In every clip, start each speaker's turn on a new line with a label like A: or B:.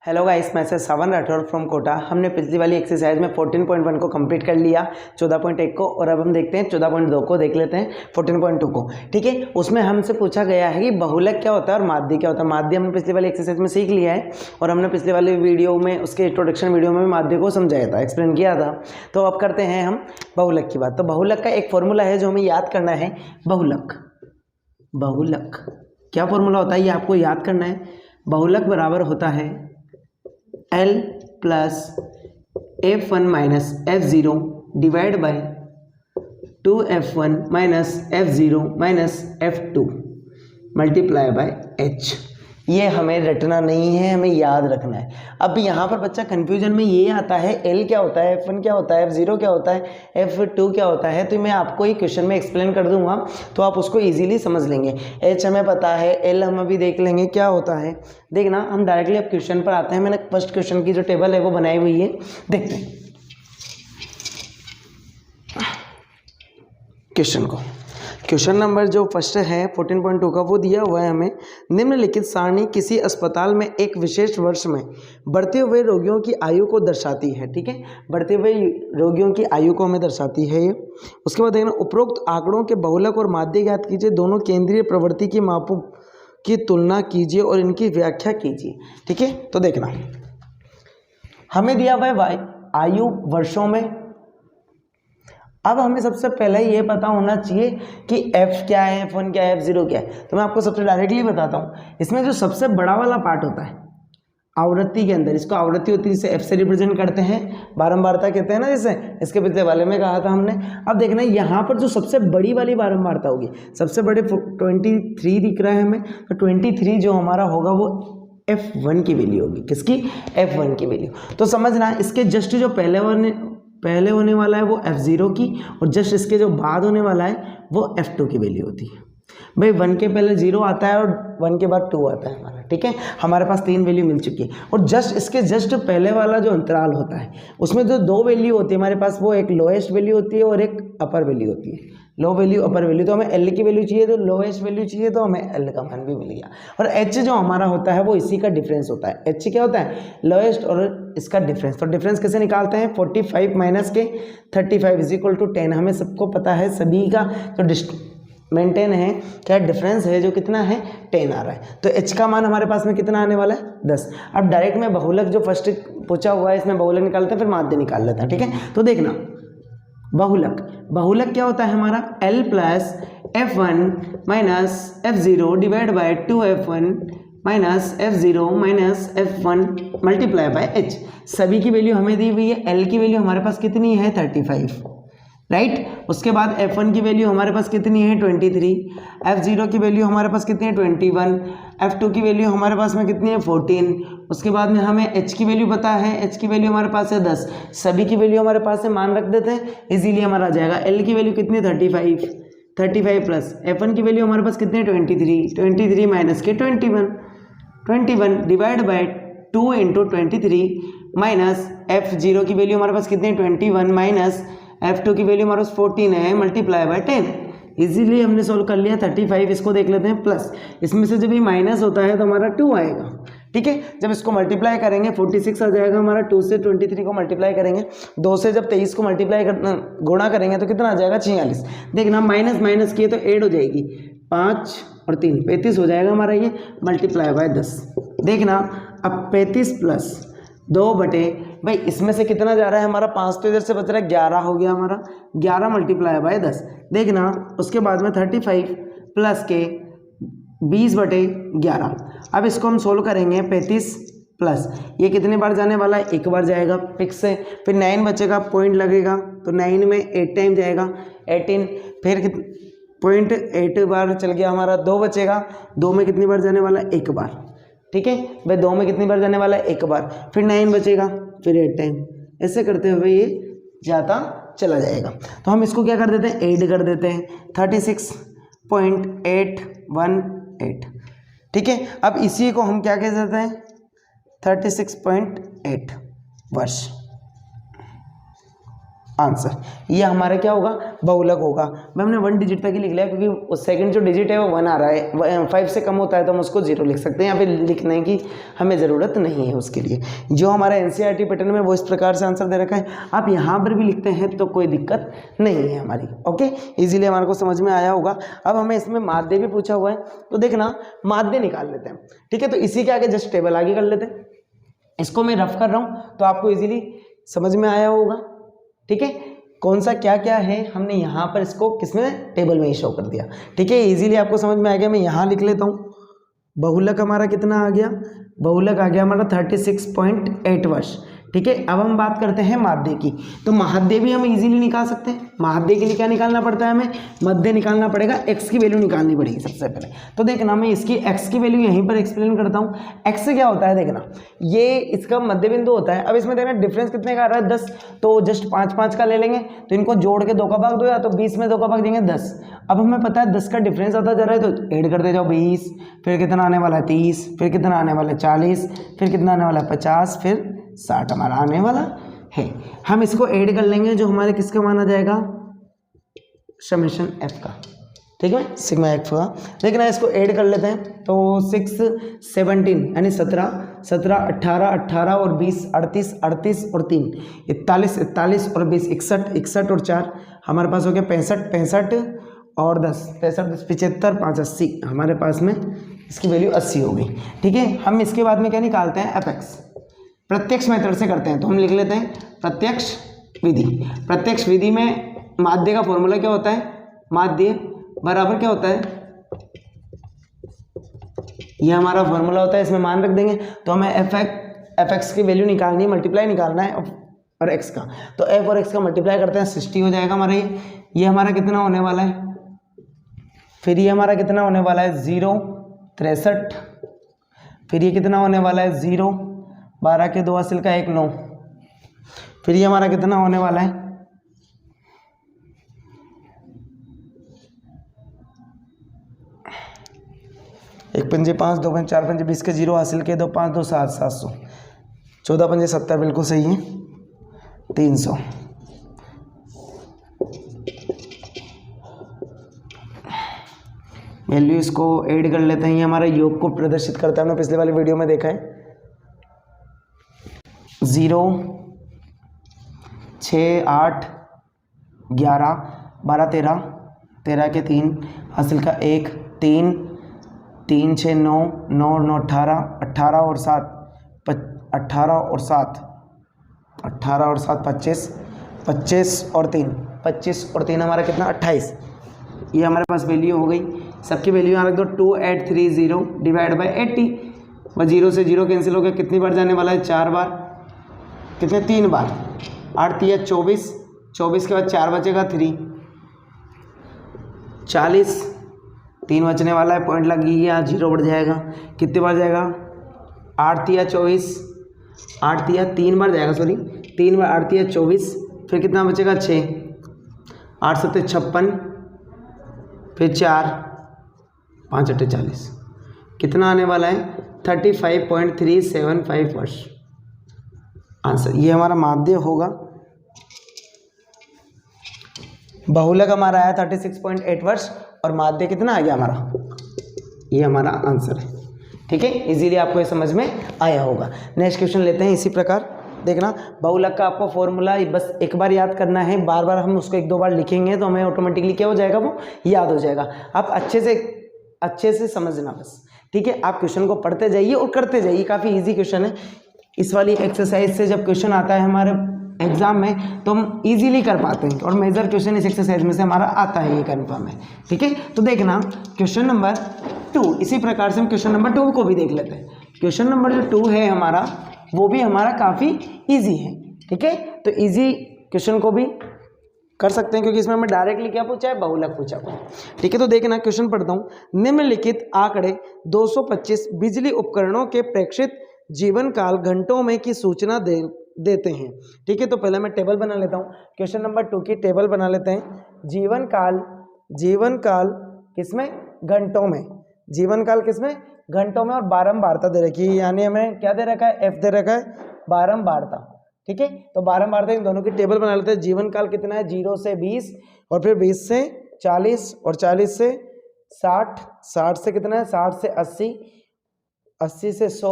A: Hello guys, मैं श्रवण Rathore from Kota. हमने पिछली वाली एक्सरसाइज में 14.1 को कंप्लीट कर लिया, 14.1 को, और अब हम देखते हैं 14.2 को, देख लेते हैं 14.2 को। ठीक है, उसमें हमसे पूछा गया है कि बहुलक क्या होता है और माध्य क्या होता है। माध्य हमने पिछली वाली एक्सरसाइज में सीख लिया है और हमने पिछली वाली वीडियो में, उसके इंट्रोडक्शन वीडियो में माध्य को समझाया था, एक्सप्लेन किया था। तो अब करते हैं हम बहुलक की बात। तो बहुलक का एक फॉर्मूला है जो हमें याद करना है। बहुलक क्या फॉर्मूला होता है, ये आपको याद करना है। बहुलक बराबर होता है L plus F1 minus F0 divide by 2F1 minus F0 minus F2 multiply by H। ये हमें रटना नहीं है, हमें याद रखना है। अब यहाँ पर बच्चा कंफ्यूजन में ये आता है, L क्या होता है, F1 क्या होता है, F0 क्या होता है, F2 क्या होता है। तो मैं आपको ये क्वेश्चन में एक्सप्लेन कर दूंगा तो आप उसको इजीली समझ लेंगे। H हमें पता है, L हम अभी देख लेंगे क्या होता है। देखना, हम डायरेक्टली अब क्वेश्चन पर आते हैं। मैंने फर्स्ट क्वेश्चन की जो टेबल है वो बनाई हुई है, देखते हैं क्वेश्चन को। क्वेश्चन नंबर जो फर्स्ट है 14.2 का, वो दिया हुआ है हमें। निम्नलिखित सारणी किसी अस्पताल में एक विशेष वर्ष में बढ़ते हुए रोगियों की आयु को दर्शाती है। ठीक है, बढ़ते हुए रोगियों की आयु को हमें दर्शाती है ये। उसके बाद देखना, उपरोक्त आंकड़ों के बहुलक और माध्य ज्ञात कीजिए, दोनों केंद्रीय प्रवृत्ति की मापों की तुलना कीजिए और इनकी व्याख्या कीजिए। ठीक है, तो देखना, हमें दिया हुआ है आयु वर्षों में। अब हमें सबसे पहले ये पता होना चाहिए कि F क्या है, F1 क्या है, F0 क्या है। तो मैं आपको सबसे डायरेक्टली बताता हूँ। इसमें जो सबसे बड़ा वाला पार्ट होता है आवृत्ति के अंदर, इसको आवृत्ति होती है, जिसे F से रिप्रेजेंट करते हैं, बारंबारता कहते हैं ना, जैसे इसके पिछले वाले में कहा था हमने। अब देखना, यहाँ पर जो सबसे बड़ी वाली बारंबारता होगी, सबसे बड़े 23 दिख रहा है हमें, तो 23 जो हमारा होगा वो F1 की वैल्यू होगी। किसकी? F1 की वैल्यू। तो समझना, इसके जस्ट जो पहले होने वाला है वो F0 की, और जस्ट इसके जो बाद होने वाला है वो F2 की वैल्यू होती है। भाई 1 के पहले 0 आता है और 1 के बाद 2 आता है हमारा। ठीक है, हमारे पास 3 वैल्यू मिल चुकी है। और जस्ट इसके जस्ट पहले वाला जो अंतराल होता है, उसमें जो 2 वैल्यू होती है हमारे पास, वो एक लोएस्ट वैल्यू होती है और एक अपर वैल्यू होती है। लो वैल्यू, अपर वैल्यू। तो हमें L की वैल्यू चाहिए, तो लोएस्ट वैल्यू चाहिए, तो हमें L का मान भी मिल गया। और H जो हमारा होता है वो इसी का डिफरेंस होता है। H क्या होता है? लोएस्ट और इसका डिफरेंस। तो डिफरेंस कैसे निकालते हैं? 45 माइनस के 35 इज इक्वल टू 10। हमें सबको पता है, सभी का जो मेंटेन है, क्या डिफरेंस है, जो कितना है, 10 आ रहा है। तो H का मान हमारे पास में कितना आने वाला है? 10। अब डायरेक्ट में बहुलक जो फर्स्ट पूछा हुआ है, इसमें बहुलक निकालते हैं, फिर माध्य निकाल लेते हैं। ठीक है, तो देखना, बहुलक क्या होता है हमारा? L plus F1 minus F0 divide by 2F1 minus F0 minus F1 multiply by H। सभी की वैल्यू हमें दी हुई है। L की वैल्यू हमारे पास कितनी है? 35, राइट। उसके बाद F1 की वैल्यू हमारे पास कितनी है? 23। F0 की वैल्यू हमारे पास कितनी है? 21। F2 की वैल्यू हमारे पास में कितनी है? 14। उसके बाद में हमें H की वैल्यू पता है, H की वैल्यू हमारे पास है 10। सभी की वैल्यू हमारे पास है, मान रख देते हैं, इजीली हमारा आ जाएगा। L की वैल्यू कितनी है? 35 प्लस F1 की वैल्यू हमारे पास कितनी है? 23 माइनस के 21 divide by 2 into 23 minus F0 की वैल्यू हमारे पास कितनी है? 21 माइनस F2 की वैल्यू हमारे पास 14 है, मल्टीप्लाई बाय 10। इजीली हमने सोल्व कर लिया। 35 इसको देख लेते हैं प्लस, इसमें से जब ये माइनस होता है तो हमारा 2 आएगा। ठीक है, जब इसको मल्टीप्लाई करेंगे 46 आ जाएगा हमारा। 2 से 23 को मल्टीप्लाई करेंगे, 2 से जब 23 को मल्टीप्लाई गुणा करेंगे तो कितना आ जाएगा? 46। देखना, माइनस किए तो ऐड हो जाएगी, 5 और 3 35 हो जाएगा हमारा ये, मल्टीप्लाई बाय 10। देखना, अब 35 प्लस 2 बटे, भाई इसमें से कितना जा रहा है हमारा? 5 तो इधर से बच रहा है, 11 हो गया हमारा। 11 मल्टीप्लाई बाय 10। देखना, उसके बाद में 35 प्लस के 20 बटे 11। अब इसको हम सोल्व करेंगे। 35 प्लस ये कितने बार जाने वाला है? 1 बार जाएगा फिक्स से। फिर 9 बचेगा, पॉइंट लगेगा, तो 9 में 8 टाइम जाएगा, 18। फिर 0.8 बार चल गया हमारा, 2 बचेगा, 2 में कितनी बार जाने वाला है? 1 बार। ठीक है भाई, 2 में कितनी बार जाने वाला है? 1 बार। फिर 9 बचेगा, फिर 8 टाइम, ऐसे करते हुए ये जाता चला जाएगा। तो हम इसको क्या कर देते हैं? ऐड कर देते हैं, 36.818। ठीक है, अब इसी को हम क्या कह देते हैं? 36.8 वर्ष। आंसर। ये हमारा क्या होगा, बहुलक होगा। मैं हमने 1 डिजिट तक ही लिख लिया क्योंकि सेकंड जो डिजिट है वो 1 आ रहा है, 5 से कम होता है तो हम उसको 0 लिख सकते हैं, यहाँ पे लिखने की हमें ज़रूरत नहीं है उसके लिए। जो हमारा एनसीईआरटी पैटर्न में वो इस प्रकार से आंसर दे रखा है, आप यहाँ पर भी लिखते हैं तो कोई दिक्कत नहीं है हमारी। ओके, इजीली हमारे को समझ में आया होगा। अब हमें इसमें माध्य भी पूछा हुआ है, तो देखना माध्य निकाल लेते हैं। ठीक है, तो इसी के आगे जस्ट टेबल आगे कर लेते हैं। इसको मैं रफ कर रहा हूँ तो आपको इजीली समझ में आया होगा। ठीक है, कौन सा क्या क्या है हमने यहाँ पर इसको किसमें टेबल में ही शो कर दिया। ठीक है, इजीली आपको समझ में आ गया। मैं यहाँ लिख लेता हूँ, बहुलक हमारा कितना आ गया, बहुलक आ गया हमारा 36.8 वर्ष। ठीक है, अब हम बात करते हैं माध्य की। तो माध्य भी हम इजीली निकाल सकते हैं। माध्य के लिए क्या निकालना पड़ता है, हमें मध्य निकालना पड़ेगा, x की वैल्यू निकालनी पड़ेगी सबसे पहले। तो देखना मैं इसकी x की वैल्यू यहीं पर एक्सप्लेन करता हूँ। x से क्या होता है, देखना ये इसका मध्य बिंदु होता है। अब इसमें देखना डिफरेंस कितने का आ रहा है, 10, तो जस्ट 5 का ले लेंगे, तो इनको जोड़ के 2 का भाग दो, या तो 20 में 2 का भाग देंगे 10। अब हमें पता है 10 का डिफरेंस आता जा रहा है तो ऐड करते जाओ 20, फिर कितना आने वाला है 30, फिर कितना आने वाला है 40, फिर कितना आने वाला है 50, फिर 60 हमारा आने वाला है। हम इसको ऐड कर लेंगे, जो हमारे किसका माना जाएगा, समेशन एफ का। ठीक है, सिग्मा एफ का। देखना इसको ऐड कर लेते हैं, तो 6 17 यानी 17 17 18 18 और 20 38 38 और 3 41 41 और 20 61 61 और 4 हमारे पास हो गया 65 65 और 10 65 10 75 5 80, हमारे पास में इसकी वैल्यू 80 हो गई। ठीक है, हम इसके बाद में क्या निकालते हैं, एफ एक्स। प्रत्यक्ष मेथड से करते हैं, तो हम लिख लेते हैं प्रत्यक्ष विधि। प्रत्यक्ष विधि में माध्य का फॉर्मूला क्या होता है, माध्य बराबर क्या होता है, ये हमारा फॉर्मूला होता है, इसमें मान रख देंगे। तो हमें एफ एक्स की वैल्यू निकालनी है, मल्टीप्लाई निकालना है और एक्स का, तो एफ और एक्स का मल्टीप्लाई करते हैं 60 हो जाएगा हमारा। ये हमारा कितना होने वाला है, फिर ये हमारा कितना होने वाला है 0 63, फिर ये कितना होने वाला है 0 12 के 2 हासिल का 1 9, फिर ये हमारा कितना होने वाला है 1 पंजे 5 2 पंजे 4 पंजे 20 के 0 हासिल के 2 5 2 7 700, 14 पंजे 70 बिल्कुल सही है, 300। वैल्यू इसको ऐड कर लेते हैं, ये हमारे योग को प्रदर्शित करता है, हमने पिछले वाली वीडियो में देखा है। 0 6 8 11 12 13 13 के 3 हासिल का 1 3 3 6 9 9 9 18 18 और 7 18 और 7 18 और 7 25 25 और 3 25 और 3 हमारा कितना 28। ये हमारे पास वैल्यू हो गई। सबकी वैल्यू यहाँ रख दो, 2830 डिवाइड बाई 80। वह 0 से 0 कैंसिल हो गया, कितनी बार जाने वाला है 4 बार, कितने 3 बार, 8 3 24, 24 के बाद 4 बचेगा 3 40, 3 बचने वाला है, पॉइंट लग गया 0 बढ़ जाएगा, कितनी बार जाएगा 8 3 24, 8 3 बार जाएगा, सॉरी 3 बार, 8 3 24, फिर कितना बचेगा 6, 8 7 56, फिर 4 5 8 40, कितना आने वाला है 35.375 वर्ष आंसर। ये हमारा माध्य होगा। बहुलक हमारा आया 36.8 वर्ष और माध्य कितना आ गया हमारा, ये हमारा आंसर है। ठीक है, इजीली आपको ये समझ में आया होगा। नेक्स्ट क्वेश्चन लेते हैं इसी प्रकार। देखना बहुलक का आपको फॉर्मूला बस एक बार याद करना है, बार बार हम उसको 1-2 बार लिखेंगे तो हमें ऑटोमेटिकली क्या हो जाएगा, वो याद हो जाएगा। आप अच्छे से समझना बस। ठीक है, आप क्वेश्चन को पढ़ते जाइए और करते जाइए, काफ़ी इजी क्वेश्चन है। इस वाली एक्सरसाइज से जब क्वेश्चन आता है हमारे एग्जाम में तो हम इजीली कर पाते हैं, और मेजर क्वेश्चन इस एक्सरसाइज में से हमारा आता है, ये कन्फर्म है। ठीक है, तो देखना क्वेश्चन नंबर 2, इसी प्रकार से हम क्वेश्चन नंबर 2 को भी देख लेते हैं। क्वेश्चन नंबर जो 2 है हमारा, वो भी हमारा काफ़ी इजी है। ठीक है, तो इजी क्वेश्चन को भी कर सकते हैं, क्योंकि इसमें हमें डायरेक्टली क्या पूछा है, बहुलक पूछा हुआ है। ठीक है, तो देखना क्वेश्चन पढ़ता हूँ। निम्नलिखित आंकड़े 225 बिजली उपकरणों के प्रेक्षित जीवन काल घंटों में की सूचना देते हैं। ठीक है, तो पहले मैं टेबल बना लेता हूँ। क्वेश्चन नंबर 2 की टेबल बना लेते हैं। जीवन काल किसमें, घंटों में, जीवन काल किसमें, घंटों में, और बारंबारता दे रखी है, यानी हमें क्या दे रखा है, एफ दे रखा है, बारंबारता। ठीक है, तो बारंबार इन दोनों की टेबल बना लेते हैं। जीवन काल कितना है, 0 से 20 और फिर 20 से 40 और 40 से 60, 60 से कितना है, 60 से 80, 80 से 100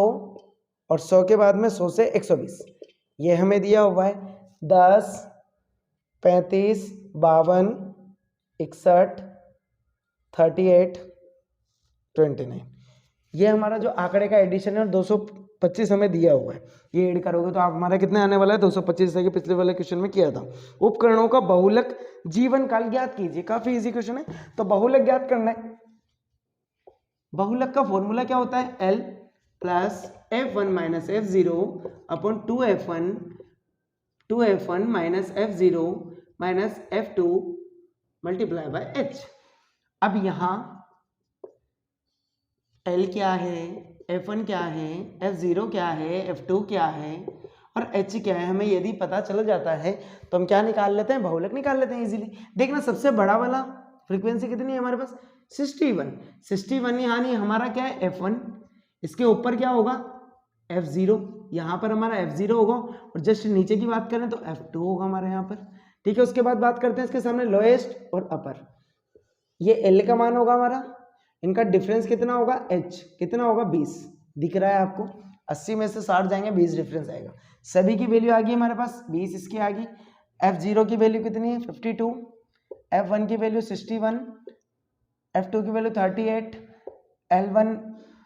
A: और 100 के बाद में 100 से 120। ये हमें दिया हुआ है 10, 35, 52, 61, 38, 29। ये हमारा जो आंकड़े का एडिशन है 225 हमें दिया हुआ है। ये ऐड करोगे तो आप हमारा कितने आने वाला है, 225, जैसे कि पिछले वाले क्वेश्चन में किया था। उपकरणों का बहुलक जीवन काल ज्ञात कीजिए। काफी इजी क्वेश्चन है। तो बहुलक ज्ञात करना है। बहुलक का फॉर्मूला क्या होता है, L plus F1 minus F0 upon 2F1 minus F0 minus F2 multiply by H। अब यहाँ L क्या है, F1 क्या है, F0 क्या है, F2 क्या है और H क्या है, हमें यदि पता चल जाता है तो हम क्या निकाल लेते हैं, बहुलक निकाल लेते हैं इजीली। देखना सबसे बड़ा वाला फ्रीक्वेंसी कितनी है हमारे पास, 61। 61 यानी हमारा क्या है, F1। इसके ऊपर क्या होगा, F0। यहाँ पर हमारा F0 होगा और जस्ट नीचे की बात करें तो F2 होगा हमारे यहाँ पर। ठीक है, उसके बाद बात करते हैं इसके सामने लोएस्ट और अपर। ये L का मान होगा हमारा, इनका डिफरेंस कितना होगा, H कितना होगा, 20 दिख रहा है आपको। 80 में से 60 जाएंगे, 20 डिफरेंस आएगा। सभी की वैल्यू आ गई हमारे पास, 20 इसकी आ गई। F0 की वैल्यू कितनी है, 52, F1 की वैल्यू 61, F2 की वैल्यू 38,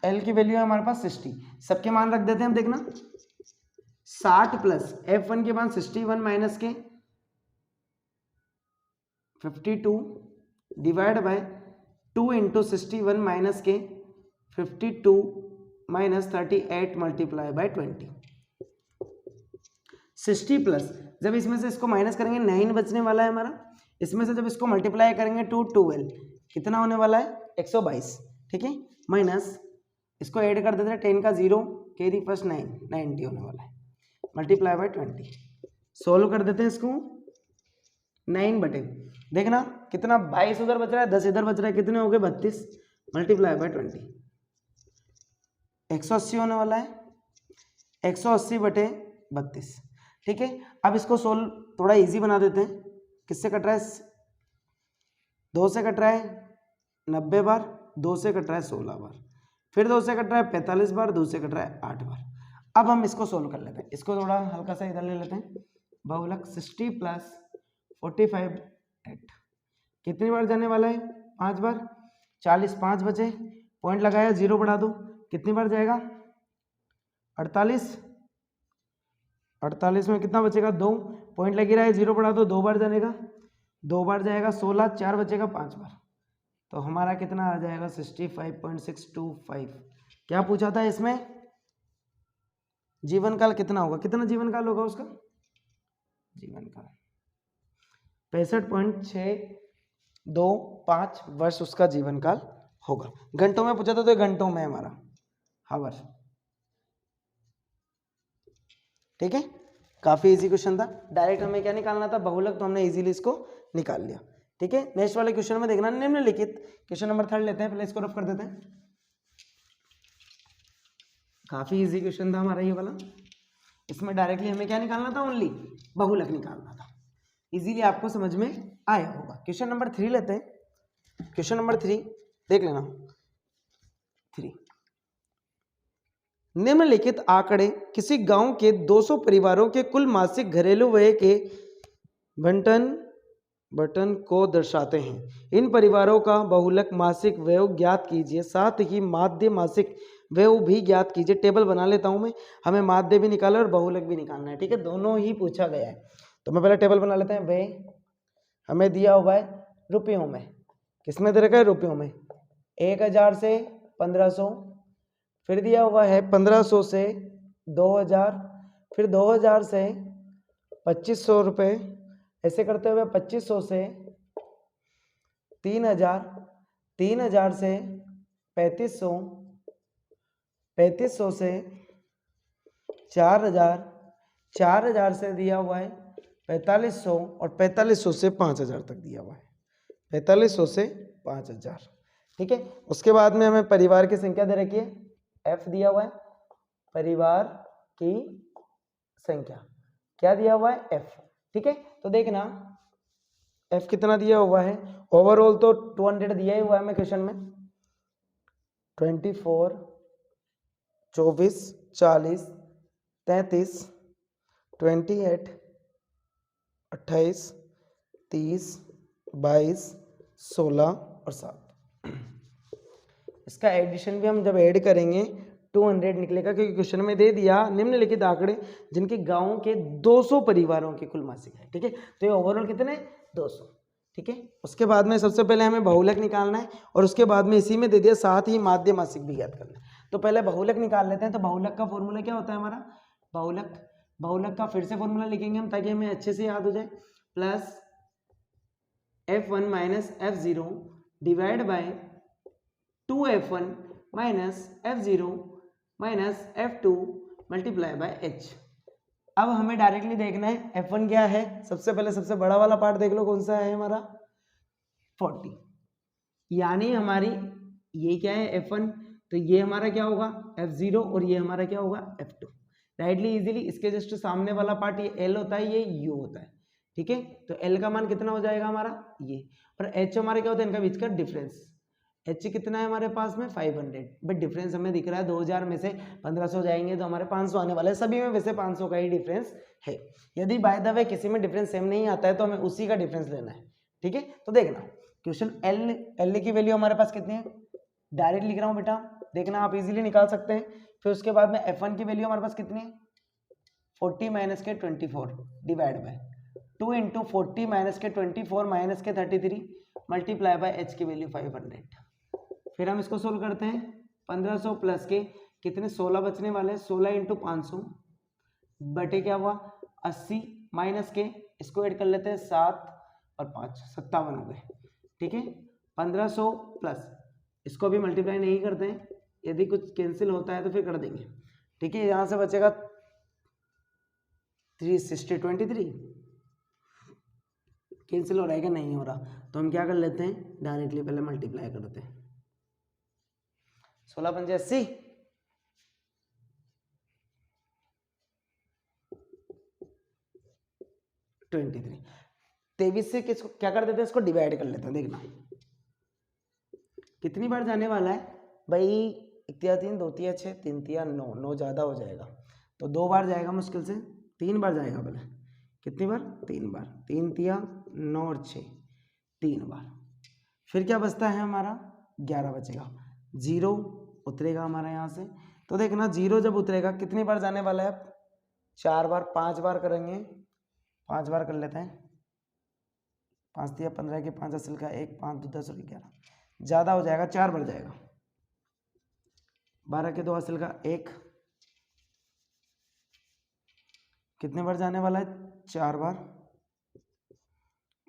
A: L की वैल्यू है हमारे पास 60। सबके मान रख देते हैं हम, देखना 60 प्लस F1 के मान 61 माइनस के 52 डिवाइड बाय 2 इंटू 61 माइनस के 52 माइनस 38 मल्टीप्लाई बाय 20। 60 प्लस, जब इसमें से इसको माइनस करेंगे 9 बचने वाला है हमारा। इसमें से जब इसको मल्टीप्लाई करेंगे 2 12 कितना होने वाला है, 122। ठीक है, माइनस इसको ऐड कर देते हैं, 10 का 0 कैरी फर्स्ट 9, 90 होने वाला है मल्टीप्लाई बाय 20। सोल्व कर देते हैं इसको, 9 बटे देखना कितना, 22 उधर बच रहा है, 10 इधर बच रहा है, कितने हो गए 32 मल्टीप्लाई बाय 20, 180 होने वाला है, 180 बटे 32। ठीक है, अब इसको सोल्व थोड़ा इजी बना देते हैं। किससे कट रहा है, 2 से कट रहा है 90 बार, 2 से कट रहा है 16 बार, फिर 2 से कट रहा है 45 बार, 2 से कट रहा है 8 बार। अब हम इसको सोल्व कर लेते हैं। इसको थोड़ा हल्का सा इधर ले लेते हैं। बहुलक 60 प्लस 45 8 कितनी बार जाने वाला है, 5 बार। 40 5 बचे, पॉइंट लगाया, 0 बढ़ा दो, कितनी बार जाएगा, 48। 48 में कितना बचेगा, 2, पॉइंट लगी रहा है, 0 बढ़ा दो, 2 बार जाएगा, 2 बार जाएगा 16, 4 बचेगा 5 बार। तो हमारा कितना आ जाएगा, 65.625। क्या पूछा था इसमें, जीवन काल कितना होगा, कितना जीवन काल होगा उसका, जीवन काल 65.625 वर्ष उसका जीवन काल होगा। घंटों में पूछा था तो घंटों में हमारा हावर। ठीक है, काफी इजी क्वेश्चन था। डायरेक्ट हमें क्या निकालना था, बहुलक, तो हमने इजीली इसको निकाल लिया। ठीक है, नेक्स्ट वाले क्वेश्चन में देखना, निम्नलिखित क्वेश्चन नंबर 3 लेते हैं, पहले इसको रफ कर देते हैं। काफी इजी क्वेश्चन था हमारा ये वाला। इसमें डायरेक्टली हमें क्या निकालना था, ओनली बहुलक निकालना था। इजीली आपको समझ में आया होगा। क्वेश्चन नंबर 3 लेते हैं। क्वेश्चन नंबर 3 देख लेना। 3, निम्नलिखित आंकड़े किसी गांव के 200 परिवारों के कुल मासिक घरेलू व्यय के बंटन को दर्शाते हैं। इन परिवारों का बहुलक मासिक व्यय ज्ञात कीजिए, साथ ही माध्य मासिक व्यय भी ज्ञात कीजिए। टेबल बना लेता हूं मैं, हमें माध्य भी निकालना है और बहुलक भी निकालना है। ठीक है, दोनों ही पूछा गया है। तो मैं पहले टेबल बना लेते हैं। व्यय हमें दिया हुआ है रुपयों में, किसमें दे रखा है, रुपयों में। 1000 से 1500, फिर दिया हुआ है 1500 से 2000, फिर 2000 से 2500 रुपये, ऐसे करते हुए 2500 से 3000, 3000 से 3500, 3500 से 4000, 4000 से दिया हुआ है 4500 और 4500 से 5000 तक दिया हुआ है, 4500 से 5000। ठीक है, उसके बाद में हमें परिवार की संख्या दे रखी है, F दिया हुआ है परिवार की संख्या। क्या दिया हुआ है f, ठीक है। तो देखना f कितना दिया हुआ है, ओवरऑल तो 200 दिया ही हुआ है मैं क्वेश्चन में, 24 24 40 33 28 28 30 22 16 और 7। इसका एडिशन भी हम जब ऐड करेंगे 200 निकलेगा, क्योंकि क्वेश्चन में दे दिया निम्नलिखित आंकड़े जिनके गांव के 200 परिवारों की कुल मासिक है, ठीक है। तो ये ओवरऑल कितने 200, ठीक है। उसके बाद में सबसे पहले हमें बहुलक निकालना है और उसके बाद में इसी में दे दिया साथ ही माध्य मासिक भी ज्ञात करना है। तो पहले बहुलक निकाल लेते हैं। तो बहुलक का फॉर्मूला क्या होता है हमारा, बहुलक का फिर से फॉर्मूला लिखेंगे हम ताकि हमें अच्छे से याद हो जाए, plus f1 minus f0 divide by 2f1 minus f0 minus f2 multiply by h। अब हमें डायरेक्टली देखना है f1 क्या है, सबसे पहले सबसे बड़ा वाला पार्ट देख लो कौन सा है हमारा 40, यानी हमारी ये क्या है f1, तो ये हमारा क्या होगा f0 और ये हमारा क्या होगा f2। राइटली इजीली इसके जस्ट सामने वाला पार्ट ये l होता है, ये u होता है, ठीक है। तो l का मान कितना हो जाएगा हमारा ये, और h हमारे क्या होता है इनका बीच का डिफरेंस, h कितना है हमारे पास में 500, बट डिफरेंस हमें दिख रहा है 2000 में से 1500 जाएंगे तो हमारे 500 आने वाले हैं, सभी में वैसे 500 का ही डिफरेंस है। यदि बाय द वे किसी में डिफरेंस सेम नहीं आता है तो हमें उसी का डिफरेंस लेना है, ठीक है। तो देखना क्वेश्चन l की वैल्यू हमारे पास कितनी है, डायरेक्ट लिख रहा हूँ बेटा, देखना आप इजीली निकाल सकते हैं। फिर उसके बाद में f1 की वैल्यू हमारे पास कितनी है 40 माइनस के 24 डिवाइड बाय 2 इंटू 40 माइनस के 24 माइनस के 33 मल्टीप्लाई बाय h की वैल्यू 500। फिर हम इसको सोल्व करते हैं, 1500 प्लस के कितने 16 बचने वाले, 16 इंटू 500 बटे क्या हुआ 80 माइनस के इसको ऐड कर लेते हैं 7 और 5 57 हो गए, ठीक है। 1500 प्लस इसको भी मल्टीप्लाई नहीं करते हैं, यदि कुछ कैंसिल होता है तो फिर कर देंगे, ठीक है। यहाँ से बचेगा 360 23 कैंसिल हो रहा है क्या, नहीं हो रहा, तो हम क्या कर लेते हैं डायरेक्टली पहले मल्टीप्लाई करते हैं, 16 पंजे 80 23 23 से किसको क्या कर देते हैं, इसको डिवाइड कर लेते हैं। देखना कितनी बार जाने वाला है भाई, 1 तिया 3 2 तिया 6 3 तिया 9, 9 ज़्यादा हो जाएगा तो 2 बार जाएगा मुश्किल से, 3 बार जाएगा पहले, कितनी बार 3 बार, 3 तिया 9 और 6 3 बार। फिर क्या बचता है हमारा 11 बचेगा, 0 उतरेगा हमारा यहाँ से। तो देखना 0 जब उतरेगा कितनी बार जाने वाला है, 4 बार, 5 बार करेंगे, 5 बार कर लेते हैं, 5 तिया 15 के 5 असल का 1 5 2 10 और 11, ज़्यादा हो जाएगा 4 बार जाएगा, 12 के 2 असल का 1, कितने बार जाने वाला है 4 बार,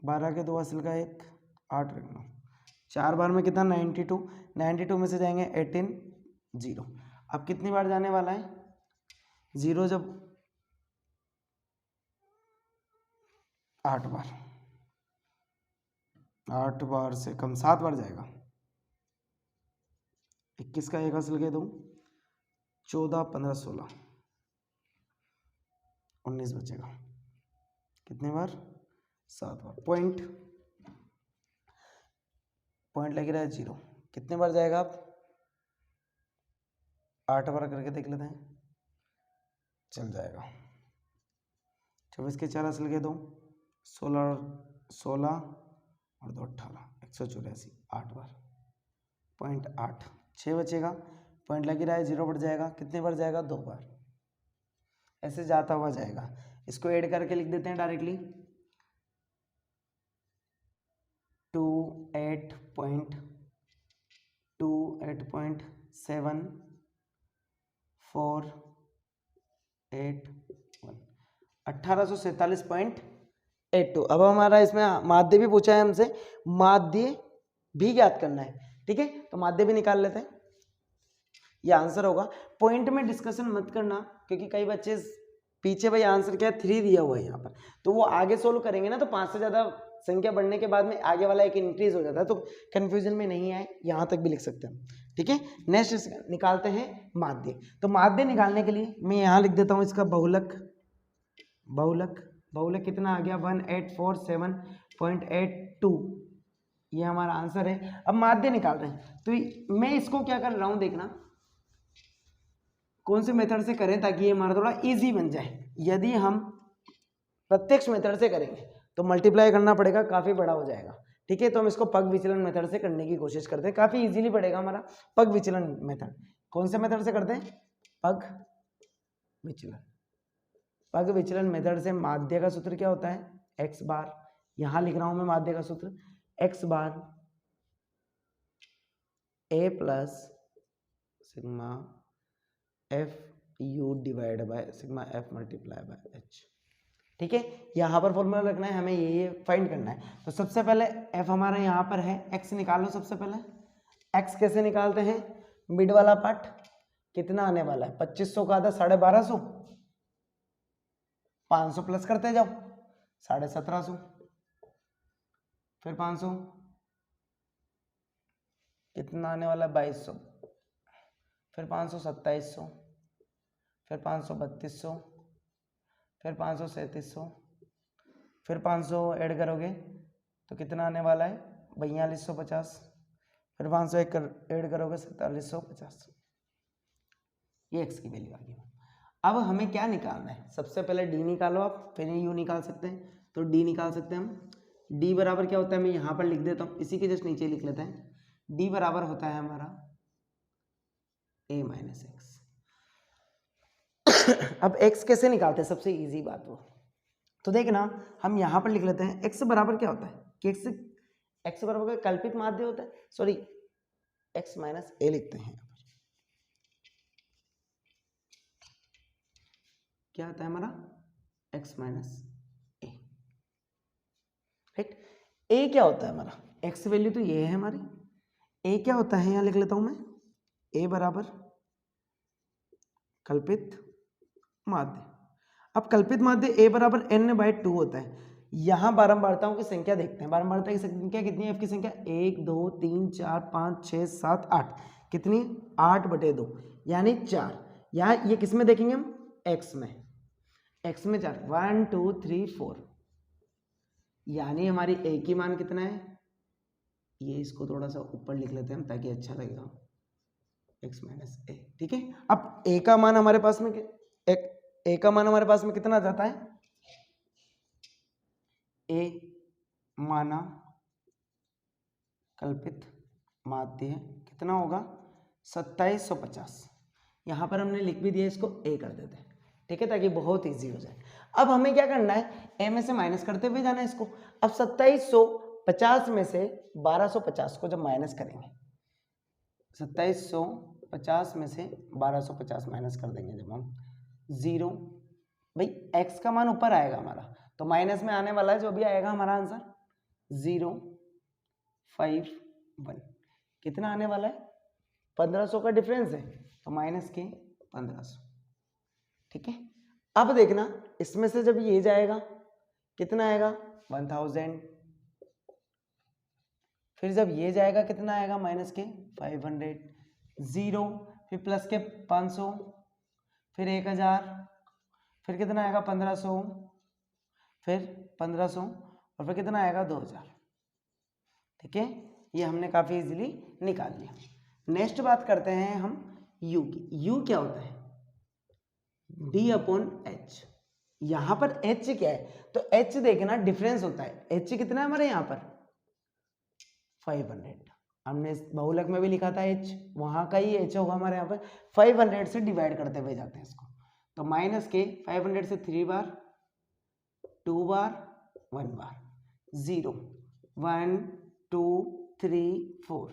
A: 12 के 2 असल का 1 8 रखना, 4 बार में कितना 92, 92 में से जाएंगे 18 0। अब कितनी बार जाने वाला है 0 जब 8 बार, 8 बार से कम 7 बार जाएगा, 21 का 1 असल के 2 14 15 16 19 बचेगा, कितने बार 7 बार। पॉइंट लग रहा है 0, कितने बार जाएगा आप 8 बार करके देख लेते हैं, चल जाएगा। 24 के 4 असल के 2 16 और 2 18 184 8 बार, पॉइंट 8 6 बचेगा, पॉइंट लग रहा है 0 बढ़ जाएगा, कितने बार जाएगा 2 बार, ऐसे जाता हुआ जाएगा। इसको ऐड करके लिख देते हैं डायरेक्टली 28.7 4 8 1 1847.82। अब हमारा इसमें माध्य भी पूछा है हमसे, माध्य भी ज्ञात करना है, ठीक है। तो माध्य भी निकाल लेते हैं, ये आंसर होगा। पॉइंट में डिस्कशन मत करना क्योंकि कई बच्चे पीछे भाई आंसर क्या है 3 दिया हुआ है यहाँ पर, तो वो आगे सोल्व करेंगे ना तो 5 से ज़्यादा संख्या बढ़ने के बाद में आगे वाला एक इंक्रीज हो जाता है, तो कंफ्यूजन में नहीं आए, यहाँ तक भी लिख सकते हैं, ठीक है। नेक्स्ट निकालते हैं माध्य। तो माध्य निकालने के लिए मैं यहाँ लिख देता हूँ इसका बहुलक, बहुलक कितना आ गया 1847.82, ये हमारा आंसर है। अब माध्य निकाल रहे हैं, तो मैं इसको क्या कर रहा हूं, देखना कौन से मेथड से करें ताकि ये हमारा थोड़ा इजी बन जाए। यदि हम प्रत्यक्ष मेथड से करेंगे तो मल्टीप्लाई करना पड़ेगा, काफी बड़ा हो जाएगा, ठीक है। तो हम इसको पग विचलन मेथड से करने की कोशिश करते हैं, काफी इजीली पड़ेगा हमारा पग विचलन मेथड। कौन से मेथड से करते हैं, पग विचलन मेथड से माध्य का सूत्र क्या होता है, x बार, यहां लिख रहा हूं मैं माध्य का सूत्र, x bar a plus sigma F you divide by sigma F multiply by H, ठीक है। यहाँ पर फॉर्मूला रखना है हमें, ये फाइंड करना है। तो सबसे पहले f हमारा यहाँ पर है, x निकाल लो। सबसे पहले x कैसे निकालते हैं, मिड वाला पार्ट कितना आने वाला है, 2500 का आधा 1250, 500 प्लस करते जाओ 1750, फिर 500 कितना आने वाला है 2200, फिर 500 2700, फिर 500 3200, फिर 500 3700, फिर 500 ऐड करोगे तो कितना आने वाला है 4250, फिर 500 ऐड करोगे 4750, ये x की वैल्यू आ गई। अब हमें क्या निकालना है, सबसे पहले d निकालो आप, फिर u निकाल सकते हैं। तो d निकाल सकते हैं हम, d बराबर क्या होता है, मैं यहाँ पर लिख देता हूँ, इसी के जस्ट नीचे लिख लेते हैं। d बराबर होता है हमारा a माइनस एक्स। अब x कैसे निकालते हैं, सबसे इजी बात वो, तो देखना हम यहाँ पर लिख लेते हैं x बराबर क्या होता है कि x बराबर का कल्पित माध्य होता है, सॉरी x माइनस a लिखते हैं। क्या आता है हमारा x minus a, right. a क्या होता है हमारा, x वैल्यू तो ये है हमारी, a क्या होता है यहाँ लिख लेता हूं मैं, a बराबर कल्पित माध्य। अब कल्पित माध्य a बराबर n/2 होता है। यहां बारंबारताओं की संख्या देखते हैं, बारंबारता की संख्या कितनी है, f की संख्या 1 2 3 4 5 6 7 8, कितनी 8/2 यानी 4। यहाँ ये किस में देखेंगे हम, x में, 4 1 2 3 4, यानी हमारी a की मान कितना है, ये इसको थोड़ा सा ऊपर लिख लेते हैं हम ताकि अच्छा लगेगा, x माइनस a, ठीक है। अब a का मान हमारे पास में a का मान हमारे पास में कितना जाता है, a माना कल्पित माध्य कितना होगा 2750, यहां पर हमने लिख भी दिया, इसको a कर देते हैं, ठीक है, ताकि बहुत इजी हो जाए। अब हमें क्या करना है, a में से माइनस करते हुए जाना है इसको। अब 2750 में से 1250 को जब माइनस करेंगे, 2750 में से 1250 माइनस कर देंगे जब हम, 0, भाई x का मान ऊपर आएगा हमारा, तो माइनस में आने वाला है जो भी आएगा हमारा आंसर 051, कितना आने वाला है 1500 का डिफरेंस है, तो माइनस के 1500, ठीक है। अब देखना इसमें से जब ये जाएगा कितना आएगा 1000, फिर जब ये जाएगा कितना आएगा माइनस के 500, 0, फिर प्लस के 500, फिर 1000, फिर कितना आएगा 1500, फिर 1500 और फिर कितना आएगा 2000, ठीक है। ये हमने काफी इजीली निकाल लिया। नेक्स्ट बात करते हैं हम u की। u क्या होता है, d/h। यहां पर h क्या है, तो h देखना डिफरेंस होता है, h कितना है हमारे यहाँ पर 500, हमने बहुलक में भी लिखा था h, वहां का ही h होगा हमारे यहाँ पर, 500 से डिवाइड करते हुए जाते हैं इसको, तो माइनस के 500 से 3 बार 2 बार 1 बार, 0 1 2 3 4,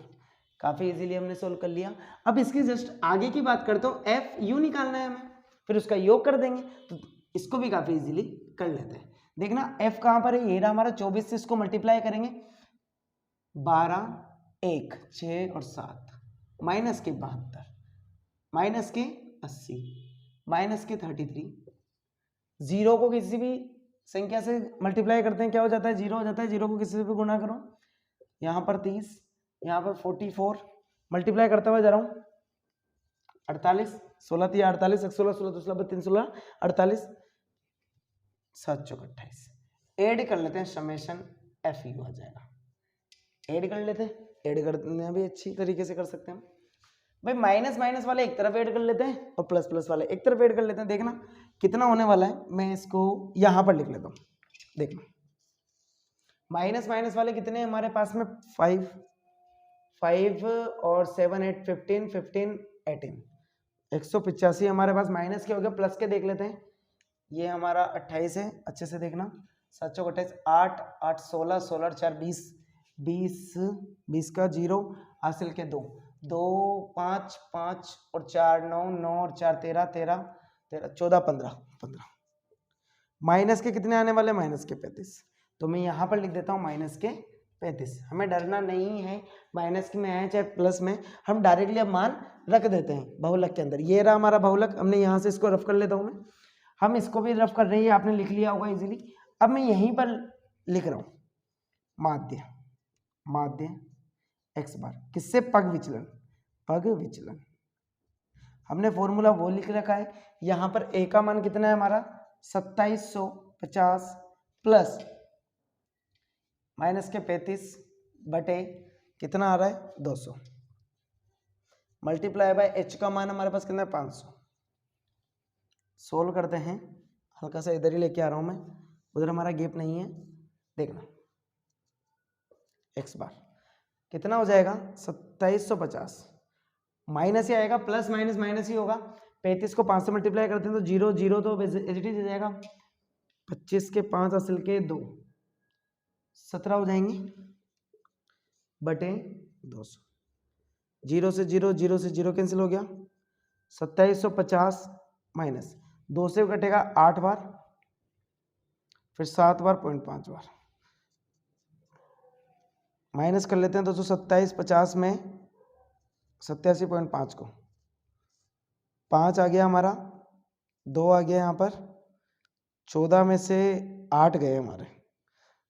A: काफी इजीली हमने सोल्व कर लिया। अब इसकी जस्ट आगे की बात करता हूँ, एफ यू निकालना है हमें, फिर उसका योग कर देंगे, तो इसको भी काफी इजीली कर लेते हैं। देखना एफ कहां पर है, ये रहा हमारा, 24 से इसको मल्टीप्लाई करेंगे, 12 1 6 और 7, माइनस के 72, माइनस के 80, माइनस के 33, 0 को किसी भी संख्या से मल्टीप्लाई करते हैं क्या हो जाता है, 0 हो जाता है, 0 को किसी से भी गुणा करो, यहाँ पर 30, यहाँ पर 44, मल्टीप्लाई करते हुए जा रहा हूँ, 48 16 3 48 16 16 16 3 16 48, 7 चौक 28, ऐड कर लेते हैं, समेशन एफ यू आ जाएगा। ऐड कर लेते हैं, ऐड करने भी अच्छी तरीके से कर सकते हैं भाई। माइनस माइनस वाले एक तरफ ऐड कर लेते हैं और प्लस प्लस वाले एक तरफ ऐड कर लेते हैं। देखना कितना होने वाला है, मैं इसको यहां पर लिख लेता हूं। देखना माइनस माइनस वाले कितने हैं हमारे पास में, 5 और 7 8 15 15 18 185 हमारे पास माइनस के हो गया। प्लस के देख लेते हैं, ये हमारा 28 है, अच्छे से देखना 7 चौक 28, 8 8 16 16 4 20 20 20 का 0 हासिल के 2 2 5 5 और 4 9 9 और 4 13 13 13 14 15 15 माइनस के कितने आने वाले, माइनस के 35। तो मैं यहाँ पर लिख देता हूँ माइनस के 35। हमें डरना नहीं है, माइनस की में आए चाहे प्लस में, हम डायरेक्टली अब मान रख देते हैं बहुलक के अंदर। ये रहा हमारा बहुलक, हमने यहाँ से इसको रफ कर लेता हूँ मैं, हम इसको भी रफ कर रहे हैं, आपने लिख लिया होगा इजीली। अब मैं यहीं पर लिख रहा हूँ माध्य, माध्य एक्स बार किससे, पग विचलन, पग विचलन। हमने फॉर्मूला वो लिख रखा है। यहाँ पर ए का मान कितना है हमारा 2750 प्लस माइनस के 35 बटे कितना आ रहा है 200 मल्टीप्लाई बाय एच का मान हमारे पास कितना है 500। सोल्व करते हैं, हल्का सा इधर ही लेके आ रहा हूं मैं, उधर हमारा गैप नहीं है। देखना एक्स बार कितना हो जाएगा 2750, माइनस ही आएगा, प्लस माइनस माइनस ही होगा। 35 को 5 से मल्टीप्लाई करते हैं तो 0 0 तो एज इट इज हो जाएगा। 25 के 5 असल के 2 17 हो जाएंगे बटे 200। 0 से 0 0 से 0 कैंसिल हो गया। 2750 माइनस 2 से कटेगा 8 बार, फिर 7 बार 0.5 बार, माइनस कर लेते हैं 227 50 में 87.5 को 5 आ गया हमारा, 2 आ गया यहाँ पर, 14 में से 8 गए हमारे,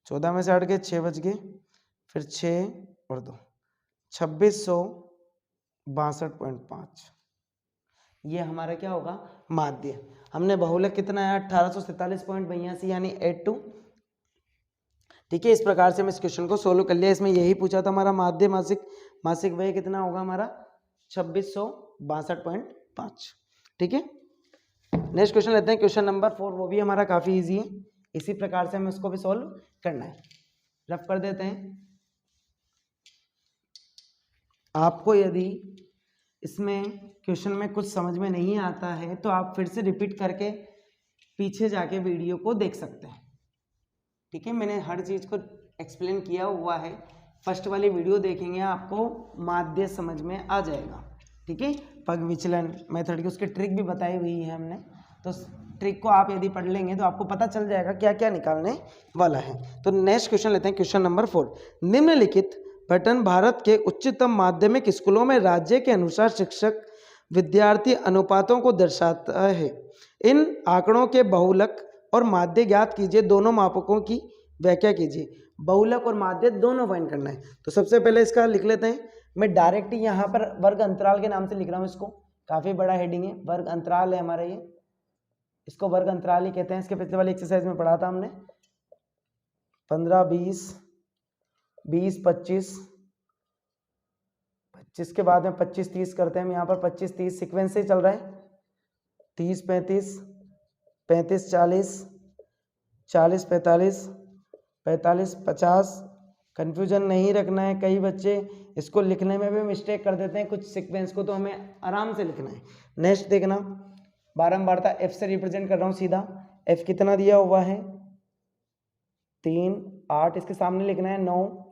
A: 14 में से 8 गए 6 बच गए, फिर 6 और 2 2662.5। ये हमारा क्या होगा माध्य। हमने बहुलक कितना है 1843.82 यानी 82। ठीक है, इस प्रकार से हम इस क्वेश्चन को सोल्व कर लिया। इसमें यही पूछा था हमारा माध्य मासिक, मासिक व्यय कितना होगा हमारा 2662.5। ठीक है, नेक्स्ट क्वेश्चन लेते हैं, क्वेश्चन नंबर 4। वो भी हमारा काफी इजी है, इसी प्रकार से हमें उसको भी सोल्व करना है। रफ कर देते हैं। आपको यदि इसमें क्वेश्चन में कुछ समझ में नहीं आता है तो आप फिर से रिपीट करके पीछे जाके वीडियो को देख सकते हैं। ठीक है, मैंने हर चीज को एक्सप्लेन किया हुआ है। फर्स्ट वाली वीडियो देखेंगे आपको माध्य समझ में आ जाएगा। ठीक है, पग विचलन मेथड की उसकी ट्रिक भी बताई हुई है हमने, तो ट्रिक को आप यदि पढ़ लेंगे तो आपको पता चल जाएगा क्या क्या निकालने वाला है। तो नेक्स्ट क्वेश्चन लेते हैं, क्वेश्चन नंबर 4। निम्नलिखित पैटर्न भारत के उच्चतम माध्यमिक स्कूलों में राज्य के अनुसार शिक्षक विद्यार्थी अनुपातों को दर्शाता है। इन आंकड़ों के बहुलक और माध्य ज्ञात कीजिए, दोनों मापकों की व्याख्या कीजिए। बहुलक और माध्य दोनों फाइंड करना है। तो सबसे पहले इसका लिख लेते हैं, मैं डायरेक्ट यहाँ पर वर्ग अंतराल के नाम से लिख रहा हूँ इसको, काफी बड़ा हेडिंग है, वर्ग अंतराल है हमारा ये, इसको वर्ग अंतराल ही कहते हैं। इसके पिछले वाली एक्सरसाइज में पढ़ा था हमने 15 20 20 25 25 के बाद में 25 30 करते हैं हम यहाँ पर 25 30 सीक्वेंस से चल रहा है। 30 35 35 40 40 45 45 50। कंफ्यूजन नहीं रखना है, कई बच्चे इसको लिखने में भी मिस्टेक कर देते हैं कुछ सीक्वेंस को, तो हमें आराम से लिखना है। नेक्स्ट देखना, बारंबारता एफ से रिप्रेजेंट कर रहा हूँ सीधा। एफ कितना दिया हुआ है 3 8, इसके सामने लिखना है 9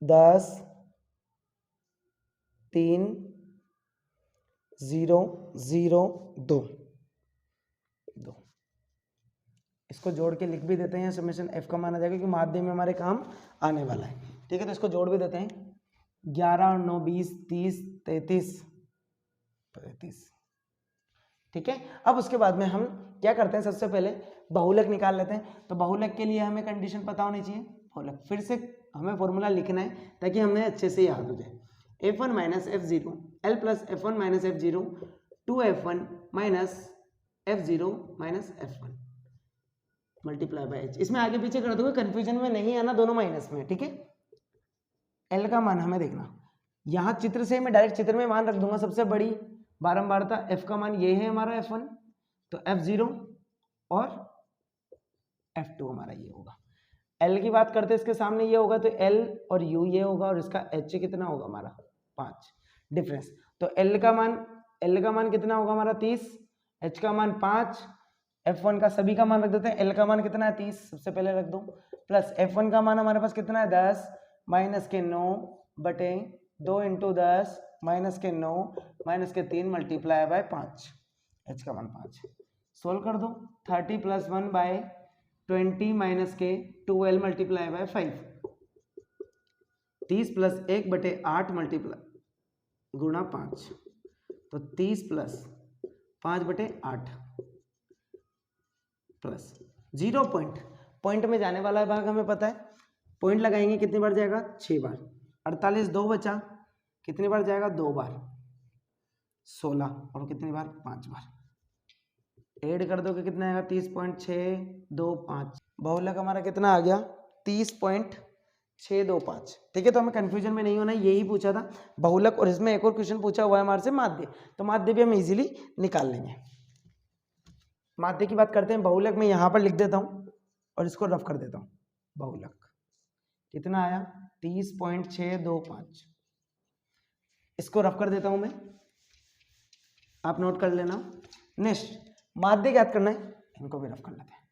A: 10 3 0 0 2 2। इसको जोड़ के लिख भी देते हैं, समेशन एफ का मान आ जाएगा क्योंकि माध्य में हमारे काम आने वाला है। ठीक है, तो इसको जोड़ भी देते हैं 11 और 9 20 30 33 35। ठीक है, अब उसके बाद में हम क्या करते हैं, सबसे पहले बहुलक निकाल लेते हैं। तो बहुलक के लिए हमें कंडीशन पता होनी चाहिए। बहुलक फिर से हमें फॉर्मूला लिखना है ताकि हमें अच्छे से याद हो जाए। f1 minus f0 l plus f1 minus f0 2f1 minus f0 minus f1। Multiply by H. इसमें आगे पीछे कर दोगे, कंफ्यूजन में नहीं आना, दोनों माइनस में, ठीक है। एल का मान हमें देखना, यहाँ चित्र से मैं डायरेक्ट चित्र में मान रख दूंगा, सबसे बड़ी बारंबारता एफ का मान ये है हमारा F1, तो F0 और F2 हमारा ये होगा। L की बात करते हैं, इसके सामने ये होगा तो L और U ये होगा, और इसका H कितना होगा हमारा 5 डिफरेंस। तो L का मान कितना होगा हमारा 30, H का मान 5, F1 का सभी का मान रख देते हैं। L का मान कितना है 30, सबसे पहले रख दो, प्लस F1 का मान हमारे पास कितना है 10 माइनस के 9 बटे 2 इंटू 10 माइनस के 9 माइनस के 3 मल्टीप्लाई बाय 5, H का मान 5। सोल्व कर दो, 30 प्लस 1 बाय 20 माइनस के 12 मल्टीप्लाई बाय 5, 30 प्लस 1 बटे 8 मल्टीप्लाई गुणा 5, तो 30 प्लस 5 बटे 8 प्लस 0 पॉइंट में जाने वाला भाग हमें पता है, पॉइंट लगाएंगे कितनी बार जाएगा 6 बार, 48 2 बचा, कितनी बार जाएगा 2 बार, 16 और कितनी बार 5 बार, ऐड कर दोगे कितना आएगा 30.625, बहुलक हमारा कितना आ गया 30.625, ठीक है। तो हमें कंफ्यूजन में नहीं होना, यही पूछा था बहुलक, और इसमें एक और क्वेश्चन पूछा हुआ है हमारे से माध्य, तो माध्य भी हम इजीली निकाल लेंगे। माध्य की बात करते हैं, बहुलक में यहाँ पर लिख देता हूँ और इसको रफ कर देता हूँ, बहुलक कितना आया 30.625, इसको रफ कर देता हूं मैं, आप नोट कर लेना। नेक्स्ट माध्य ज्ञात करना है, इनको भी रफ कर लेते हैं।